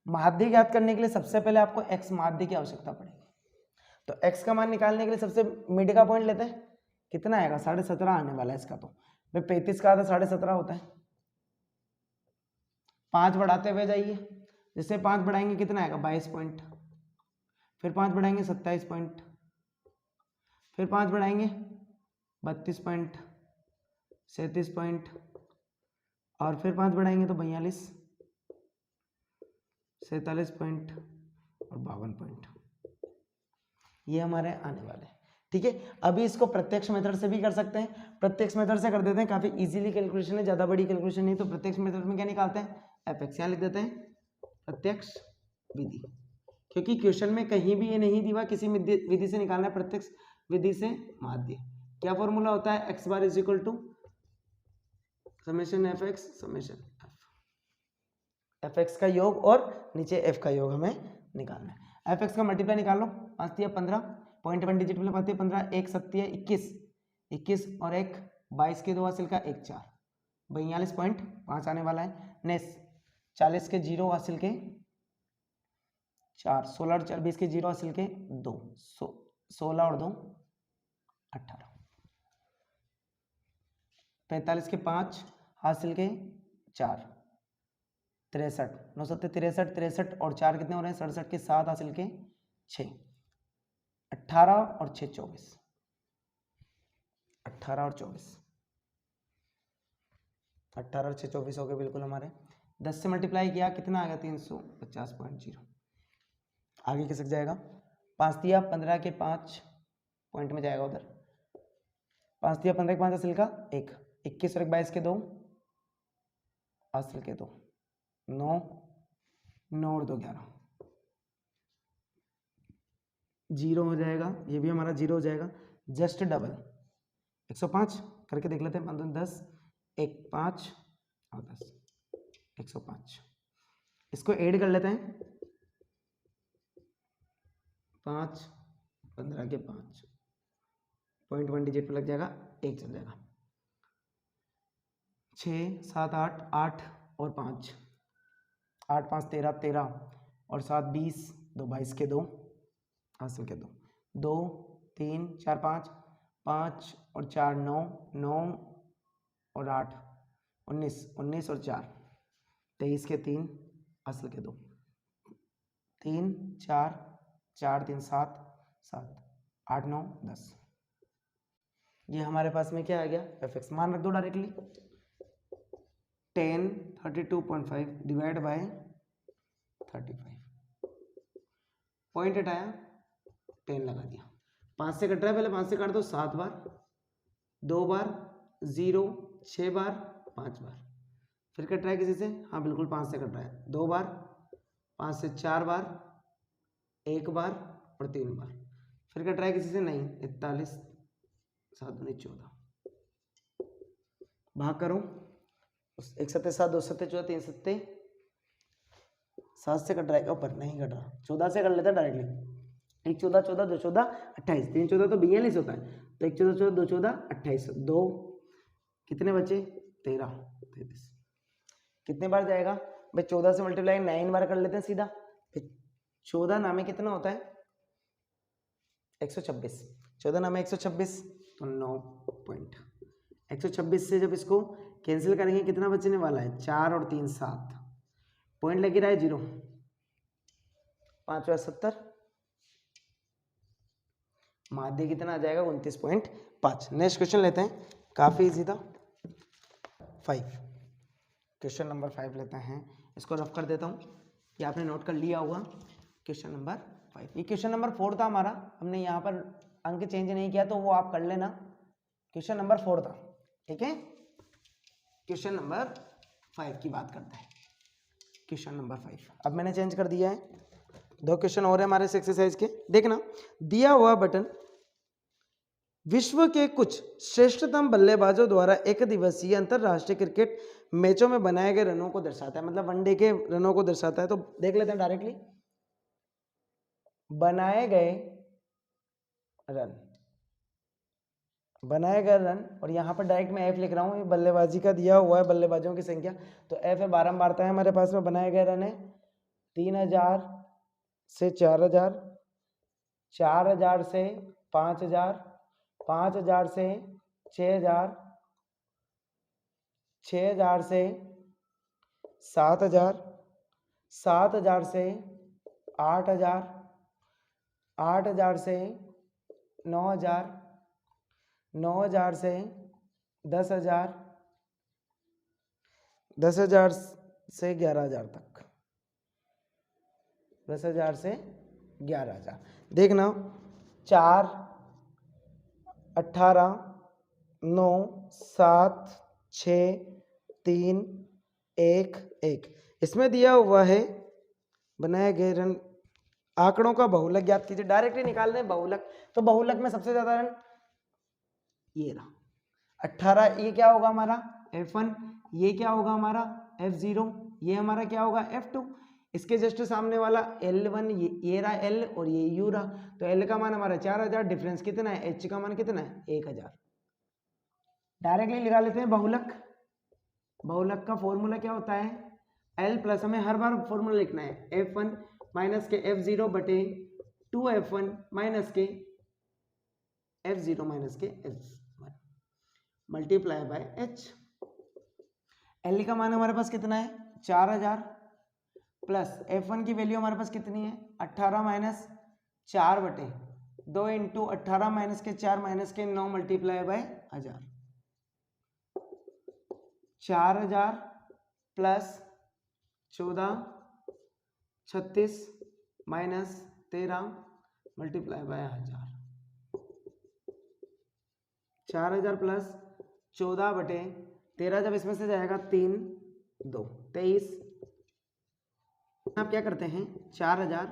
A: माध्य ज्ञात करने के लिए सबसे पहले आपको x माध्य की आवश्यकता पड़ेगी, तो x का मान निकालने के लिए सबसे मिड का पॉइंट लेते हैं, कितना आएगा 17.5 आने वाला है इसका, तो भाई 35 का आधा 17.5 होता है, 5 बढ़ाते हुए जाइए, जिससे 5 बढ़ाएंगे कितना आएगा 22 पॉइंट, फिर 5 बढ़ाएंगे 27 पॉइंट, फिर 5 बढ़ाएंगे 32 पॉइंट, 37 पॉइंट, और फिर 5 बढ़ाएंगे तो 42, 47 पॉइंट और 52 पॉइंट, ये हमारे आने वाले, ठीक है। अभी इसको प्रत्यक्ष मेथड से भी कर सकते हैं, प्रत्यक्ष मेथड से कर देते हैं, काफी इजीली कैलकुलेशन है, ज्यादा बड़ी कैलकुलेशन नहीं, तो प्रत्यक्ष मेथड में क्या निकालते हैं fx, यहाँ लिख देते हैं प्रत्यक्ष विधि, क्योंकि क्वेश्चन में कहीं भी ये नहीं दिया किसी विधि से निकालना है, प्रत्यक्ष विधि से माध्य। क्या फॉर्मूला होता है x bar is equal to summation f x summation f x का योग और नीचे f का योग हमें निकालना है। एफ एक्स का मल्टीप्लाई निकाल लो, 5 दिया 15, पॉइंट 1 डिजिट में पाती है 15, 1 7 21, 21 और 1 22 के 2 हासिल का 1 4, 42.5 आने वाला है। नेक्स्ट 40 के 0 हासिल के 4, 16 और 20 के 0 हासिल के 2, 16 और 2 18, 45 के 5 हासिल के 4, 63, 9 7 63, 63 और 4 कितने हो रहे हैं 67 के 7 हासिल के 6, 18 और 6 24, 18 और 24, 18 और 6 24 हो गए बिल्कुल हमारे। 10 से मल्टीप्लाई किया कितना आ गया 350.0, आगे किसक जाएगा 5 दिया 15 के 5 पॉइंट में जाएगा उधर, 5 दिया 15 के 5 हासिल का 1, 21 और 22 के 2 हासिल के 2, 9 9 और 2 11, 0 हो जाएगा, ये भी हमारा 0 हो जाएगा, जस्ट डबल 105 करके देख लेते हैं, 5 10 1 5 और 10 105, इसको ऐड कर लेते हैं, 5 15 के 5 पॉइंट 1 डिजिट पे लग जाएगा, 1 चल जाएगा, 6 7 8 8 और 5, 8 5 13 13 और 7 20, 2 22 के 2 हासिल के 2, 2 3 4 5 5 और 4 9 9 और 8 19 19 और 4 23 के 3 हासिल के 2, 3 4 4 3 7 7 8 9 10, ये हमारे पास में क्या आ गया एफ एक्स, मान रख दो डायरेक्टली 10 32.5 डिवाइड बाय 35, पॉइंट हटाया 10 लगा दिया, 5 से कट रहा है, पहले 5 से काट दो 7 बार, 2 बार 0 6 बार 5 बार, फिर कट रहा है किसी से, हाँ बिल्कुल 5 से कट रहा है, 2 बार 5 से 4 बार, 1 बार और 3 बार। फिर कट रहा है किसी से? नहीं। 41, 7 दूनी 14। भाग करो, 1 सत्ते 7, 2 सत्ते 14, 3 सत्ते 7 से कट रहा है, ऊपर नहीं कट रहा, 14 से कर लेता है डायरेक्टली। 1 14 14, 2 14 28, 3 14 तो 42 होता है, तो 1 14 14, 2 14 28, 2 कितने बचे? 13 33। कितने बार जाएगा भाई? 14 से मल्टीप्लाई 9 बार कर लेते हैं सीधा। 14 नामे कितना होता है? 126। 14 नामे 126 तो 9 पॉइंट। 126 से जब इसको कैंसिल करेंगे कितना बचने वाला है? 4 और 3 7, पॉइंट लगी रहा है 0, 5 70, माध्य कितना आ जाएगा? 29.5। नेक्स्ट क्वेश्चन लेते हैं, काफी इजी था। 5, क्वेश्चन नंबर 5 लेते हैं, इसको रफ कर देता हूँ, ये आपने नोट कर लिया होगा। क्वेश्चन नंबर 5, ये क्वेश्चन नंबर 4 था हमारा, हमने यहाँ पर अंक चेंज नहीं किया तो वो आप कर लेना। क्वेश्चन नंबर 4 था, ठीक है। क्वेश्चन नंबर 5 की बात करते हैं। क्वेश्चन नंबर 5 अब मैंने चेंज कर दिया है। 2 क्वेश्चन और है हमारे इस एक्सरसाइज के। देखना, दिया हुआ बटन विश्व के कुछ श्रेष्ठतम बल्लेबाजों द्वारा एक दिवसीय अंतरराष्ट्रीय क्रिकेट मैचों में बनाए गए रनों को दर्शाता है, मतलब वनडे के रनों को दर्शाता है। तो देख लेते हैं डायरेक्टली, बनाए गए रन, बनाए गए रन, और यहाँ पर डायरेक्ट मैं एफ लिख रहा हूँ, ये बल्लेबाजी का दिया हुआ है, बल्लेबाजों की संख्या, तो एफ है बारंबारता है हमारे पास में। बनाए गए रन है 3000 से 4000, 4000 से 5000, 5000 से 6000, 6000 से 7000, 7000 से 8000, 8000 से 9000, 9000 से 10,000, 10,000 से 11,000 तक, 10,000 से 11,000। देखना, 4 18 9 7 6 3 1 1, इसमें दिया हुआ है बनाए गए रन, आंकड़ों का बहुलक ज्ञात कीजिए। डायरेक्टली निकाल दें बहुलक, तो बहुलक में सबसे ज्यादा रन ये रहा 18, ये क्या होगा हमारा F1, ये क्या होगा हमारा F0, ये हमारा क्या होगा F2, इसके जस्ट सामने वाला L1, ये रहा L और ये U रहा, तो L का मान हमारा 4000, डिफरेंस कितना है? H का मान कितना है? 1000। डायरेक्टली लगा लेते हैं बहुलक। बहुलक का फॉर्मूला क्या होता है? L प्लस, हमें हर बार फॉर्मूला लिखना है, F1 माइनस के F0 बटे 2F1 माइनस के F0 माइनस के F1 multiply by H। L का मान हमारे पास कितना है? 4000 प्लस F1 की वैल्यू हमारे पास कितनी है? 18 माइनस 4 बटे 2 इंटू 18 माइनस के 4 माइनस के 9 multiply by 1000। 4000 plus 14 36 minus 13 multiply by 1000। 4000 plus 14 बटे 13, जब इसमें से जाएगा 3 2 23। आप क्या करते हैं? 4000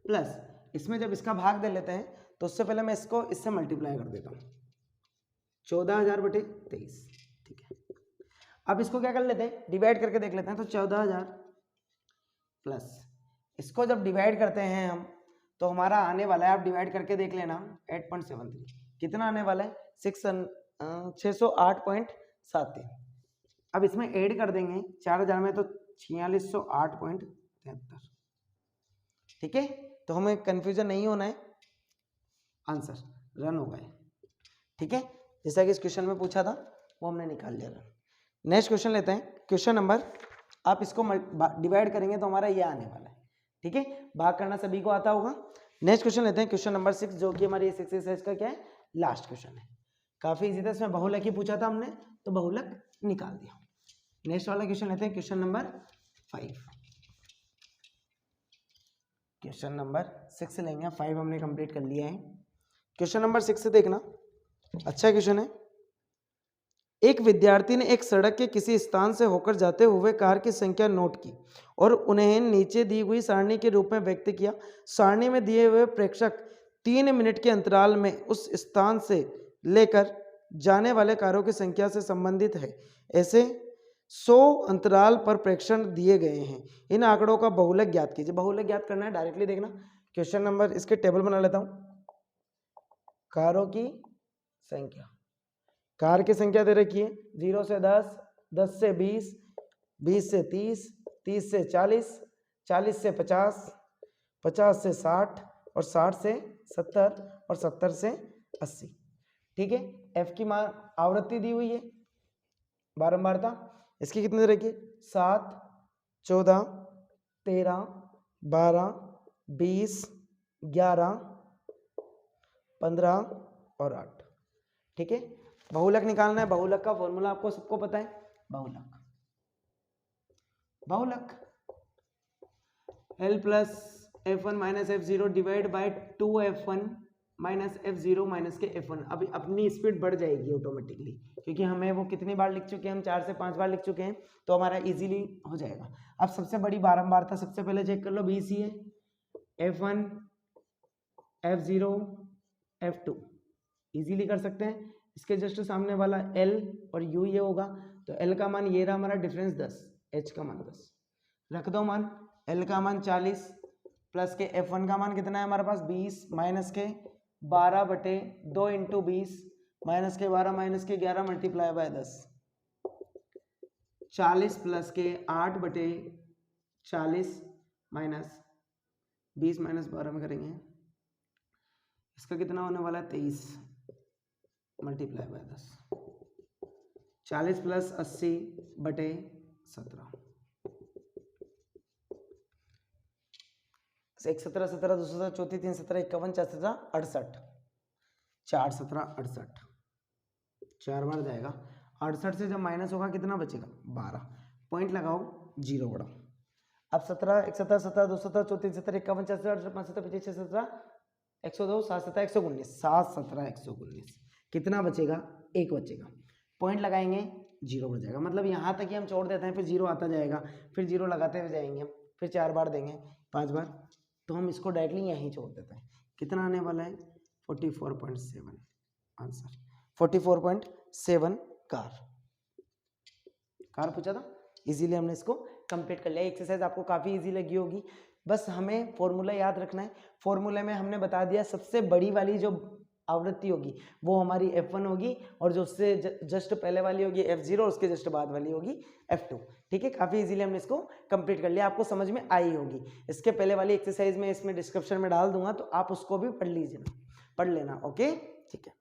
A: प्लस इसमें जब इसका भाग दे लेते हैं तो उससे पहले मैं इसको इससे मल्टीप्लाई कर देता हूँ, 14000 बटे 23, ठीक है। अब इसको क्या कर लेते हैं? डिवाइड करके देख लेते हैं। तो 14000 प्लस इसको जब डिवाइड करते हैं हम तो हमारा आने वाला है, आप डिवाइड करके देख लेना, 8.73। कितना आने वाला है? 608.73। अब इसमें ऐड कर देंगे 4000 में तो 4608.73, ठीक है। तो हमें कंफ्यूजन नहीं होना है, आंसर रन हो गए, ठीक है। जैसा कि इस क्वेश्चन में पूछा था वो हमने निकाल लिया रन। नेक्स्ट क्वेश्चन लेते हैं, क्वेश्चन नंबर, आप इसको डिवाइड करेंगे तो हमारा ये आने वाला है, ठीक है। भाग करना सभी को आता होगा। नेक्स्ट क्वेश्चन लेते हैं, क्वेश्चन नंबर 6, जो कि हमारी इस एक्सरसाइज का क्या है? लास्ट क्वेश्चन है। काफी इजी था, इसमें बहुलक ही पूछा था हमने तो बहुलक निकाल दिया। नेक्स्ट वाला क्वेश्चन लेते हैं, क्वेश्चन नंबर 5। क्वेश्चन नंबर 6 लेंगे, 5 हमने कंप्लीट कर लिया है। क्वेश्चन नंबर 6 से देखना, अच्छा क्वेश्चन है। एक विद्यार्थी ने एक सड़क के किसी स्थान से होकर जाते हुए कार की संख्या नोट की और उन्हें नीचे दी हुई सारणी के रूप में व्यक्त किया। सारणी में दिए हुए प्रेक्षक 3 मिनट के अंतराल में उस स्थान से लेकर जाने वाले कारों की संख्या से संबंधित है। ऐसे 100 अंतराल पर प्रेक्षण दिए गए हैं। इन आंकड़ों का बहुलक ज्ञात कीजिए। बहुलक ज्ञात करना है, डायरेक्टली देखना क्वेश्चन नंबर, इसके टेबल बना लेता हूँ। कारों की संख्या, कार की संख्या दे रखी है 0 से 10, 10 से 20, 20 से 30, 30 से 40, 40 से 50, 50 से 60 और 60 से 70 और 70 से 80। ठीक है, एफ की मान आवृत्ति दी हुई है, बारंबारता इसकी कितनी दे रखी है 7, 14, 13, 12, 20, 11, 15 और 8। ठीक है, बहुलक निकालना है। बहुलक का फॉर्मूला आपको सबको पता है। बहुलक L plus F1 minus F0 divide by 2F1 minus F0 minus के F1। अभी अपनी स्पीड बढ़ जाएगी ऑटोमेटिकली, क्योंकि हमें वो कितनी बार लिख चुके हैं, हम 4 से 5 बार लिख चुके हैं, तो हमारा इजीली हो जाएगा। अब सबसे बड़ी बारंबारता सबसे पहले चेक कर लो, 20 ही है। F1, F0, F2 इजीली कर सकते हैं। इसके जस्ट सामने वाला L और U ये होगा, तो L का मान ये रहा हमारा डिफरेंस 10, H का मान 10 रख दो मान। L का मान 40 प्लस के F1 का मान कितना है हमारे पास 20 माइनस के 12 बटे 2 इंटू 20 माइनस के 12 माइनस के 11 मल्टीप्लाई बाय 10, 40 प्लस के 8 बटे 40 माइनस 20 माइनस 12 में करेंगे, इसका कितना होने वाला है 23 मल्टीप्लाई बाय 10, 40 प्लस 80 बटे 17, 1 17 17 2 17 34 3 17 51 4 17 68, 4 17 68, 4 बार जाएगा। 68 से जब माइनस होगा कितना बचेगा 12। पॉइंट लगाओ, जीरो बढ़ाओ। अब 17 1 17 17 2 17 34 17 51 4 17 5 17 25 6 17 102 7 17 119, 7 17 119 कितना बचेगा 1 बचेगा। पॉइंट लगाएंगे, जीरो बढ़ जाएगा। मतलब यहाँ तक ही हम छोड़ देते हैं, फिर जीरो आता जाएगा, फिर जीरो लगाते हुए जाएंगे, फिर 4 बार देंगे 5 बार, तो हम इसको डायरेक्टली यहीं छोड़ देते हैं। कितना आने वाला है 44.7 आंसर, 44.7 कार पूछा था। इजीली हमने इसको कंप्लीट कर लिया। एक्सरसाइज आपको काफ़ी इजी लगी होगी। बस हमें फॉर्मूला याद रखना है। फॉर्मूले में हमने बता दिया सबसे बड़ी वाली जो आवृत्ति होगी वो हमारी F1 होगी, और जो उससे जस्ट पहले वाली होगी F0, और उसके जस्ट बाद वाली होगी F2। ठीक है, काफ़ी इजीली हमने इसको कंप्लीट कर लिया, आपको समझ में आई होगी। इसके पहले वाली एक्सरसाइज में इसमें डिस्क्रिप्शन में डाल दूंगा, तो आप उसको भी पढ़ लीजिए, पढ़ लेना। ओके, ठीक है।